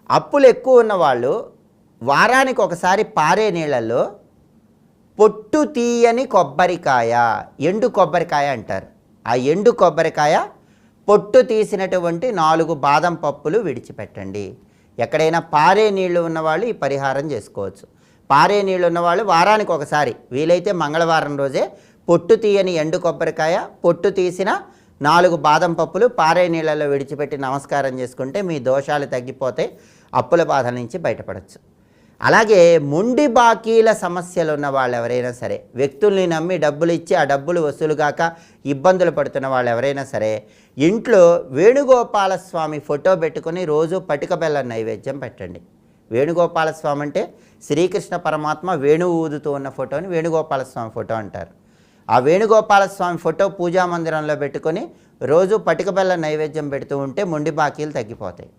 అప్పులు ఎక్కువ ఉన్నవాళ్ళు వారానికి ఒకసారి పారే నీళ్ళల్లో పొట్టు తీయని కొబ్బరికాయ, ఎండు కొబ్బరికాయ అంటారు, ఆ ఎండు కొబ్బరికాయ పొట్టు తీసినటువంటి 4 బాదం పప్పులు విడిచిపెట్టండి. ఎక్కడైనా పారే నీళ్లు ఉన్నవాళ్ళు ఈ పరిహారం చేసుకోవచ్చు. పారే నీళ్ళు ఉన్నవాళ్ళు వారానికి ఒకసారి, వీలైతే మంగళవారం రోజే పొట్టు తీయని ఎండు కొబ్బరికాయ, పొట్టు తీసిన 4 బాదం పప్పులు పారే నీళ్ళలో విడిచిపెట్టి నమస్కారం చేసుకుంటే మీ దోషాలు తగ్గిపోతే అప్పుల బాధ నుంచి బయటపడవచ్చు. అలాగే మొండి బాకీల సమస్యలు ఉన్న వాళ్ళు ఎవరైనా సరే, వ్యక్తుల్ని నమ్మి డబ్బులు ఇచ్చి ఆ డబ్బులు వసూలు కాక ఇబ్బందులు పడుతున్న వాళ్ళు ఎవరైనా సరే, ఇంట్లో వేణుగోపాలస్వామి ఫోటో పెట్టుకుని రోజు పటిక బెల్లం నైవేద్యం పెట్టండి. వేణుగోపాలస్వామి అంటే శ్రీకృష్ణ పరమాత్మ వేణువు ఊదుతూ ఉన్న ఫోటోని వేణుగోపాలస్వామి ఫోటో అంటారు. ఆ వేణుగోపాలస్వామి ఫోటో పూజా మందిరంలో పెట్టుకొని రోజు పటిక బెల్లం నైవేద్యం పెడుతూ ఉంటే మొండి బాకీలు తగ్గిపోతాయి.